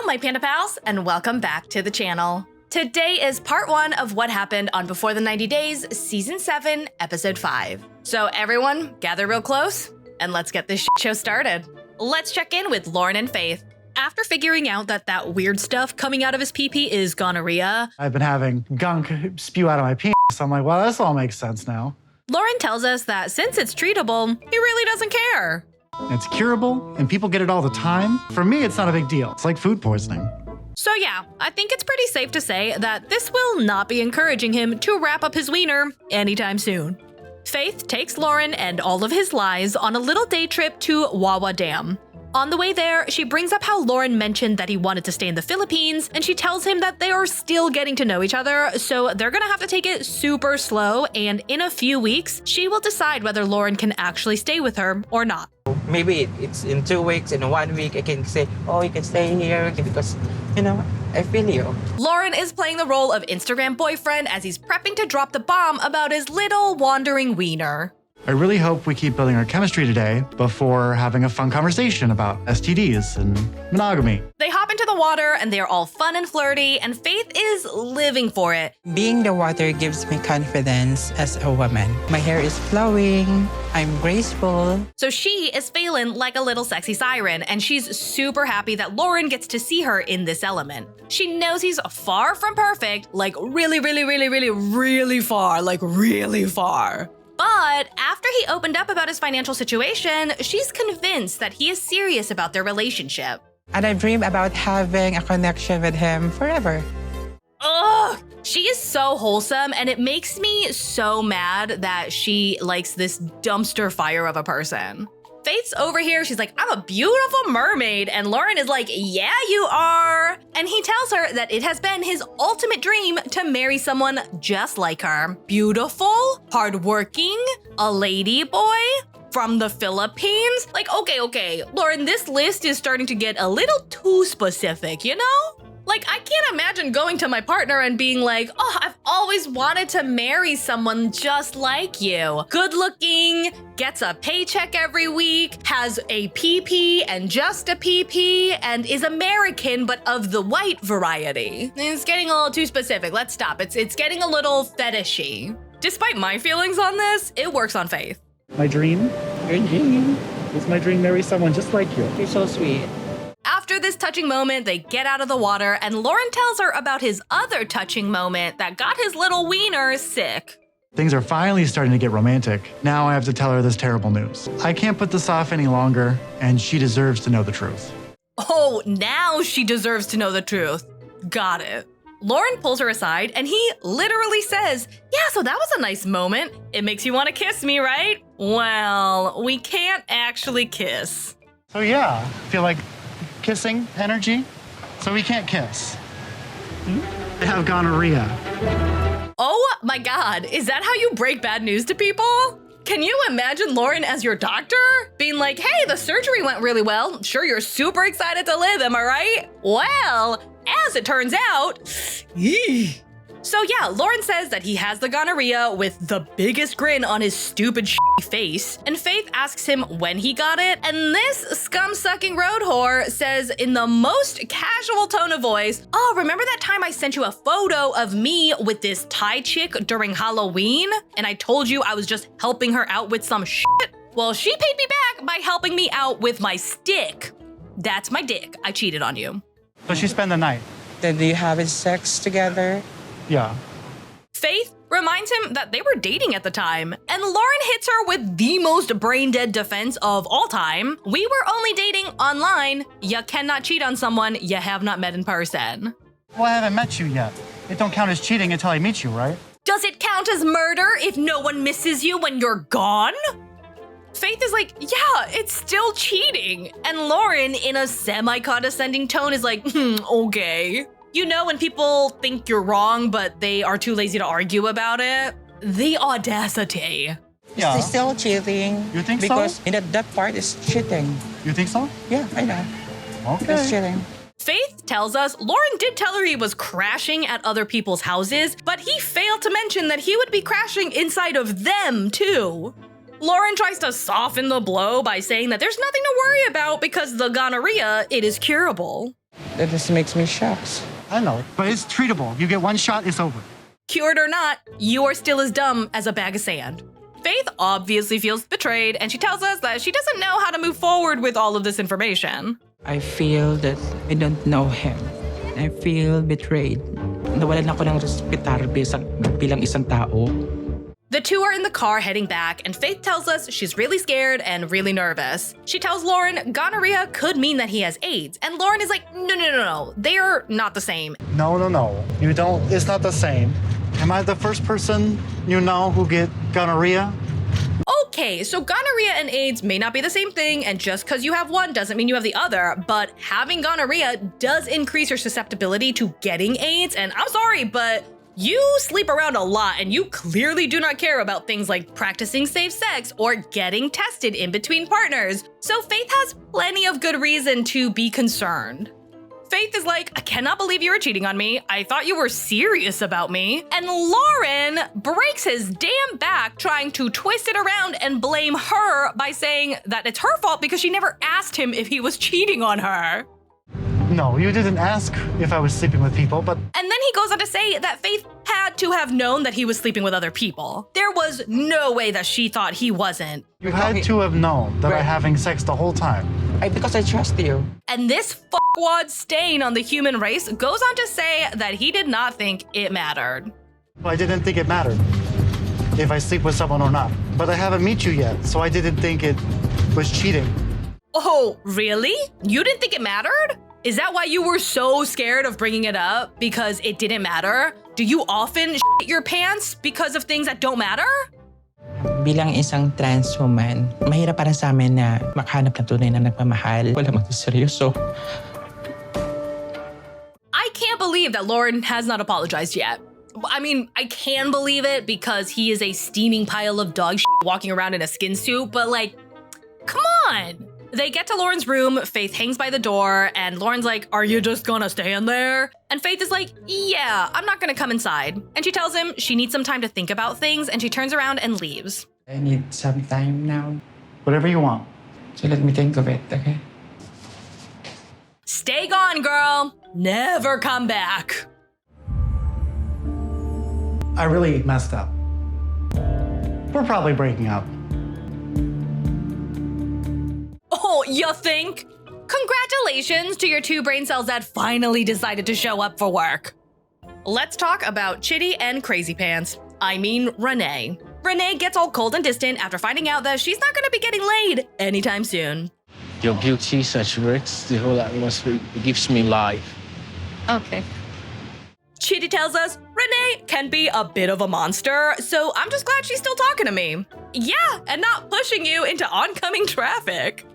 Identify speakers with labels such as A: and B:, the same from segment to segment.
A: Hello, my Panda Pals, and welcome back to the channel. Today is part 1 of what happened on Before the 90 Days, Season 7, Episode 5. So everyone, gather real close, and let's get this show started. Let's check in with Loren and Faith. After figuring out that weird stuff coming out of his pee-pee is gonorrhea,
B: I've been having gunk spew out of my penis. I'm like, well, this all makes sense now.
A: Loren tells us that since it's treatable, he really doesn't care.
B: It's curable, and people get it all the time. For me, it's not a big deal. It's like food poisoning.
A: So yeah, I think it's pretty safe to say that this will not be encouraging him to wrap up his wiener anytime soon. Faith takes Loren and all of his lies on a little day trip to Wawa Dam. On the way there, she brings up how Loren mentioned that he wanted to stay in the Philippines, and she tells him that they are still getting to know each other, so they're gonna have to take it super slow, and in a few weeks, she will decide whether Loren can actually stay with her or not.
C: Maybe it's in 2 weeks, in 1 week, I can say, oh, you can stay here because, I feel you.
A: Loren is playing the role of Instagram boyfriend as he's prepping to drop the bomb about his little wandering wiener.
B: I really hope we keep building our chemistry today before having a fun conversation about STDs and monogamy.
A: They hop into the water and they're all fun and flirty, and Faith is living for it.
C: Being the water gives me confidence as a woman. My hair is flowing, I'm graceful.
A: So she is feeling like a little sexy siren, and she's super happy that Loren gets to see her in this element. She knows he's far from perfect, like really far, like really far. But after he opened up about his financial situation, she's convinced that he is serious about their relationship.
C: And I dream about having a connection with him forever.
A: Ugh! She is so wholesome, and it makes me so mad that she likes this dumpster fire of a person. Faith's over here, she's like, I'm a beautiful mermaid, and Loren is like, yeah, you are. And he tells her that it has been his ultimate dream to marry someone just like her. Beautiful, hardworking, a lady boy, from the Philippines. Like, okay, Loren, this list is starting to get a little too specific, you know? Like, I can't imagine going to my partner and being like, oh, I've always wanted to marry someone just like you. Good looking, gets a paycheck every week, has a PP and just a PP, and is American but of the white variety. It's getting a little too specific. Let's stop. It's getting a little fetishy. Despite my feelings on this, it works on Faith.
B: My dream?
C: Your dream.
B: Is my dream marry someone just like you.
C: You're so sweet.
A: After this touching moment, they get out of the water, and Loren tells her about his other touching moment that got his little wiener sick.
B: Things are finally starting to get romantic. Now I have to tell her this terrible news. I can't put this off any longer, and she deserves to know the truth.
A: Oh, now she deserves to know the truth. Got it. Loren pulls her aside, and he literally says, yeah, so that was a nice moment. It makes you want to kiss me, right? Well, we can't actually kiss.
B: So yeah, feel like kissing energy, so we can't kiss. I have gonorrhea.
A: Oh my God, is that how you break bad news to people? Can you imagine Loren as your doctor? Being like, hey, the surgery went really well. Sure, you're super excited to live, am I right? Well, as it turns out, So yeah, Loren says that he has the gonorrhea with the biggest grin on his stupid face, and Faith asks him when he got it, and this scum-sucking road whore says in the most casual tone of voice, oh, remember that time I sent you a photo of me with this Thai chick during Halloween? And I told you I was just helping her out with some shit? Well, she paid me back by helping me out with my stick. That's my dick. I cheated on you.
B: So she spent the night?
C: Then do you have sex together?
B: Yeah.
A: Faith reminds him that they were dating at the time, and Loren hits her with the most brain-dead defense of all time. We were only dating online. You cannot cheat on someone you have not met in person.
B: Well, I haven't met you yet. It don't count as cheating until I meet you, right?
A: Does it count as murder if no one misses you when you're gone? Faith is like, yeah, it's still cheating. And Loren, in a semi-condescending tone, is like, okay. You know when people think you're wrong, but they are too lazy to argue about it? The audacity.
B: Yeah.
C: It's still cheating.
B: You think so?
C: Because that part is cheating.
B: You think so?
C: Yeah, I know.
B: Okay.
C: It's cheating.
A: Faith tells us Loren did tell her he was crashing at other people's houses, but he failed to mention that he would be crashing inside of them too. Loren tries to soften the blow by saying that there's nothing to worry about because the gonorrhea, it is curable.
C: That just makes me shocked.
B: I know, but it's treatable. You get one shot, it's over.
A: Cured or not, you are still as dumb as a bag of sand. Faith obviously feels betrayed, and she tells us that she doesn't know how to move forward with all of this information.
C: I feel that I don't know him. I feel betrayed. Nawalan ako ng respetar bilang isang tao.
A: The two are in the car heading back, and Faith tells us she's really scared and really nervous. She tells Loren gonorrhea could mean that he has AIDS, and Loren is like, no, they are not the same.
B: No. You don't, it's not the same. Am I the first person you know who get gonorrhea?
A: Okay, so gonorrhea and AIDS may not be the same thing, and just because you have one doesn't mean you have the other, but having gonorrhea does increase your susceptibility to getting AIDS, and I'm sorry, but you sleep around a lot and you clearly do not care about things like practicing safe sex or getting tested in between partners. So Faith has plenty of good reason to be concerned. Faith is like, I cannot believe you were cheating on me. I thought you were serious about me. And Loren breaks his damn back trying to twist it around and blame her by saying that it's her fault because she never asked him if he was cheating on her.
B: No, you didn't ask if I was sleeping with people, but...
A: And then he goes on to say that Faith had to have known that he was sleeping with other people. There was no way that she thought he wasn't.
B: You had to have known that I'm having sex the whole time.
C: Because I trust you.
A: And this fuckwad stain on the human race goes on to say that he did not think it mattered.
B: I didn't think it mattered if I sleep with someone or not. But I haven't met you yet, so I didn't think it was cheating.
A: Oh, really? You didn't think it mattered? Is that why you were so scared of bringing it up? Because it didn't matter? Do you often shit your pants because of things that don't matter?
C: Bilang isang trans woman, mahirap para sa amin na makahanap ng tunay na nagmamahal. Wala magsiseryoso.
A: I can't believe that Loren has not apologized yet. I mean, I can believe it because he is a steaming pile of dog shit walking around in a skin suit, but like, come on. They get to Loren's room, Faith hangs by the door, and Loren's like, are you just gonna stand there? And Faith is like, yeah, I'm not gonna come inside. And she tells him she needs some time to think about things, and she turns around and leaves.
C: I need some time now.
B: Whatever you want.
C: So let me think of it, okay?
A: Stay gone, girl. Never come back.
B: I really messed up. We're probably breaking up.
A: Oh, you think? Congratulations to your two brain cells that finally decided to show up for work. Let's talk about Chidi and Crazy Pants. I mean, Renee. Renee gets all cold and distant after finding out that she's not gonna be getting laid anytime soon.
D: Your beauty saturates the whole atmosphere. It gives me life.
E: Okay.
A: Chidi tells us Renee can be a bit of a monster, so I'm just glad she's still talking to me. Yeah, and not pushing you into oncoming traffic.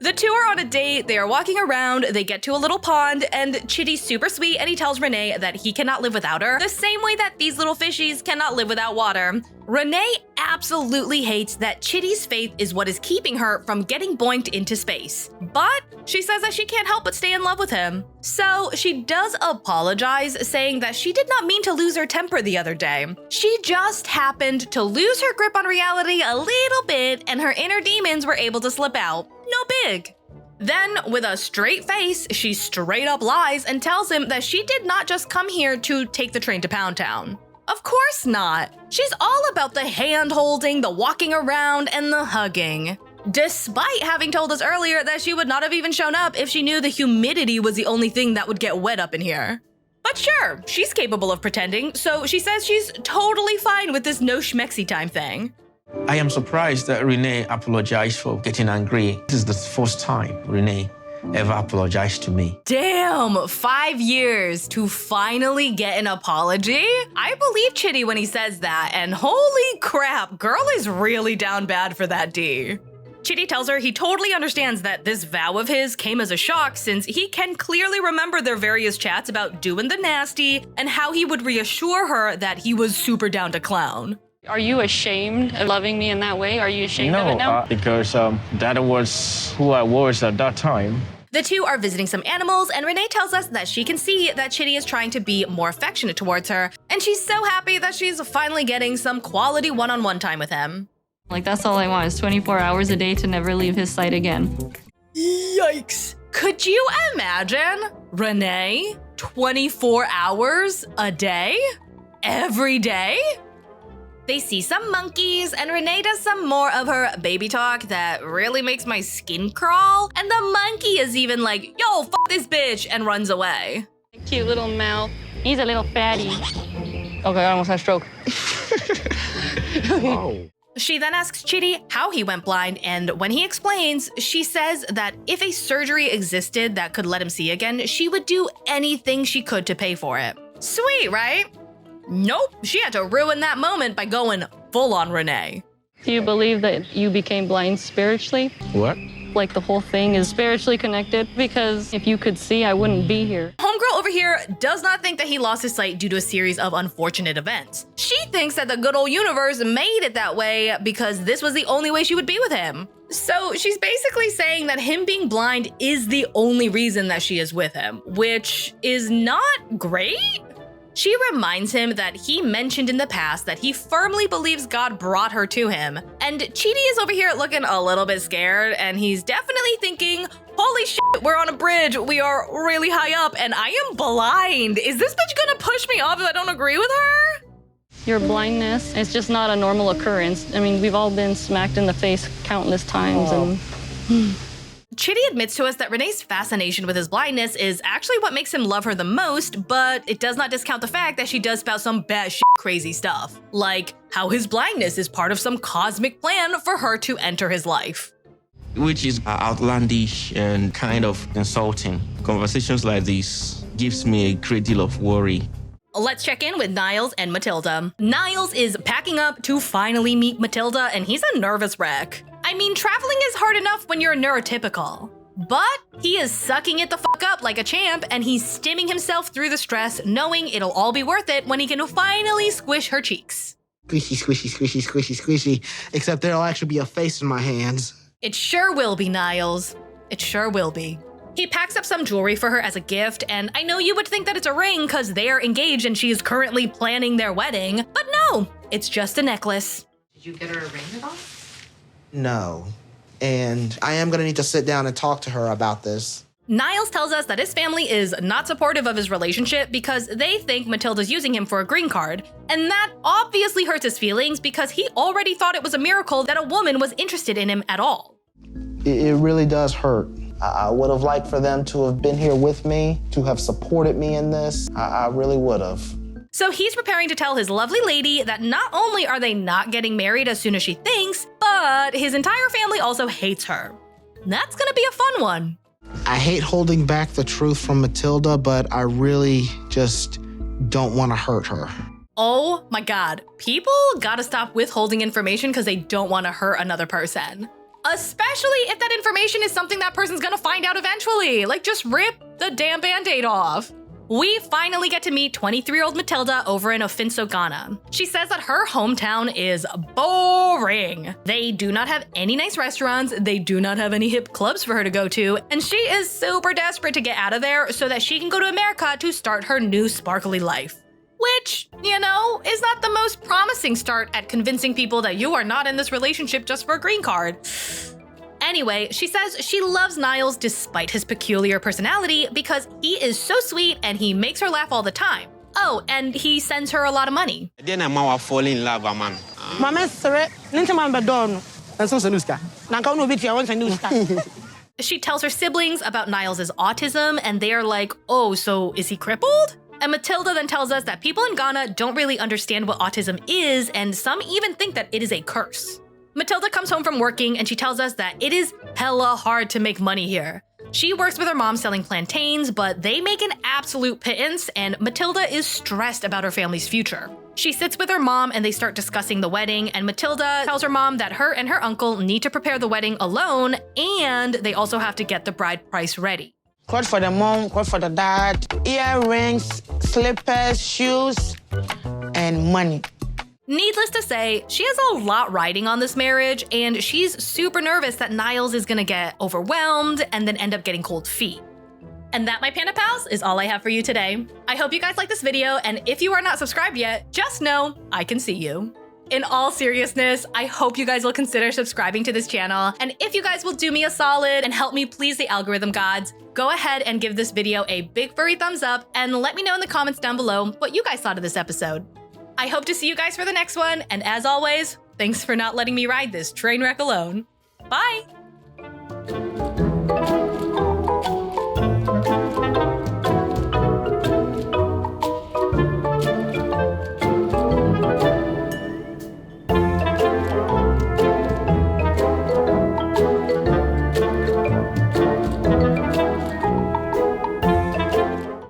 A: The two are on a date, they are walking around, they get to a little pond, and Chidi's super sweet and he tells Renee that he cannot live without her, the same way that these little fishies cannot live without water. Renee absolutely hates that Chidi's faith is what is keeping her from getting boinked into space. But she says that she can't help but stay in love with him. So she does apologize, saying that she did not mean to lose her temper the other day. She just happened to lose her grip on reality a little bit and her inner demons were able to slip out. No big. Then, with a straight face, she straight up lies and tells him that she did not just come here to take the train to Pound Town. Of course not. She's all about the hand-holding, the walking around, and the hugging. Despite having told us earlier that she would not have even shown up if she knew the humidity was the only thing that would get wet up in here. But sure, she's capable of pretending, so she says she's totally fine with this no schmexy time thing.
D: I am surprised that Renee apologized for getting angry. This is the first time Renee ever apologized to me.
A: Damn, 5 years to finally get an apology? I believe Chidi when he says that, and holy crap, girl is really down bad for that D. Chidi tells her he totally understands that this vow of his came as a shock since he can clearly remember their various chats about doing the nasty and how he would reassure her that he was super down to clown.
E: Are you ashamed of loving me in that way? Are you ashamed of it now?
D: Because that was who I was at that time.
A: The two are visiting some animals, and Renee tells us that she can see that Chidi is trying to be more affectionate towards her, and she's so happy that she's finally getting some quality one-on-one time with him.
E: Like, that's all I want is 24 hours a day to never leave his sight again.
A: Yikes. Could you imagine Renee 24 hours a day? Every day? They see some monkeys, and Renee does some more of her baby talk that really makes my skin crawl. And the monkey is even like, yo, fuck this bitch, and runs away.
E: Cute little mouth. He's a little fatty. Okay, I almost had a stroke.
F: Oh.
A: She then asks Chidi how he went blind, and when he explains, she says that if a surgery existed that could let him see again, she would do anything she could to pay for it. Sweet, right? Nope, she had to ruin that moment by going full on Renee.
E: Do you believe that you became blind spiritually?
D: What?
E: Like the whole thing is spiritually connected? Because if you could see, I wouldn't be here.
A: Homegirl over here does not think that he lost his sight due to a series of unfortunate events. She thinks that the good old universe made it that way because this was the only way she would be with him. So she's basically saying that him being blind is the only reason that she is with him, which is not great. She reminds him that he mentioned in the past that he firmly believes God brought her to him. And Chidi is over here looking a little bit scared, and he's definitely thinking, holy shit, we're on a bridge, we are really high up, and I am blind. Is this bitch gonna push me off if I don't agree with her?
E: Your blindness is just not a normal occurrence. I mean, we've all been smacked in the face countless times. And
A: Chidi admits to us that Renee's fascination with his blindness is actually what makes him love her the most, but it does not discount the fact that she does spout some batshit crazy stuff, like how his blindness is part of some cosmic plan for her to enter his life.
D: Which is outlandish and kind of insulting. Conversations like this gives me a great deal of worry.
A: Let's check in with Niles and Matilda. Niles is packing up to finally meet Matilda, and he's a nervous wreck. I mean, traveling is hard enough when you're neurotypical. But he is sucking it the fuck up like a champ, and he's stimming himself through the stress, knowing it'll all be worth it when he can finally squish her cheeks.
F: Squishy, squishy, squishy, squishy, squishy. Except there'll actually be a face in my hands.
A: It sure will be, Niles. It sure will be. He packs up some jewelry for her as a gift, and I know you would think that it's a ring because they are engaged and she is currently planning their wedding, but no, it's just a necklace.
C: Did you get her a ring at all?
F: No. And I am gonna need to sit down and talk to her about this.
A: Niles tells us that his family is not supportive of his relationship because they think Matilda's using him for a green card, and that obviously hurts his feelings because he already thought it was a miracle that a woman was interested in him at all.
F: It really does hurt. I would have liked for them to have been here with me, to have supported me in this. I really would have.
A: So he's preparing to tell his lovely lady that not only are they not getting married as soon as she thinks, but his entire family also hates her. That's gonna be a fun one.
F: I hate holding back the truth from Matilda, but I really just don't want to hurt her.
A: Oh my God, people gotta stop withholding information because they don't want to hurt another person. Especially if that information is something that person's gonna find out eventually. Like, just rip the damn band-aid off. We finally get to meet 23-year-old Matilda over in Ofinso, Ghana. She says that her hometown is boring. They do not have any nice restaurants, they do not have any hip clubs for her to go to, and she is super desperate to get out of there so that she can go to America to start her new sparkly life. Which, you know, is not the most promising start at convincing people that you are not in this relationship just for a green card. Anyway, she says she loves Niles despite his peculiar personality because he is so sweet and he makes her laugh all the time. Oh, and he sends her a lot of money.
G: Then I'm falling in love, man.
H: Mama, sir, Nintaman Badon.
F: That's also Nuska.
H: Nankano Bitch, I want a new
A: She tells her siblings about Niles' autism, and they are like, oh, so is he crippled? And Matilda then tells us that people in Ghana don't really understand what autism is, and some even think that it is a curse. Matilda comes home from working, and she tells us that it is hella hard to make money here. She works with her mom selling plantains, but they make an absolute pittance, and Matilda is stressed about her family's future. She sits with her mom, and they start discussing the wedding, and Matilda tells her mom that her and her uncle need to prepare the wedding alone, and they also have to get the bride price ready.
H: Quote for the mom, quote for the dad, earrings, slippers, shoes, and money.
A: Needless to say, she has a lot riding on this marriage, and she's super nervous that Niles is gonna get overwhelmed and then end up getting cold feet. And that, my Panda Pals, is all I have for you today. I hope you guys like this video, and if you are not subscribed yet, just know I can see you. in all seriousness, I hope you guys will consider subscribing to this channel. And if you guys will do me a solid and help me please the algorithm gods, go ahead and give this video a big furry thumbs up and let me know in the comments down below what you guys thought of this episode. I hope to see you guys for the next one. And as always, thanks for not letting me ride this train wreck alone. Bye.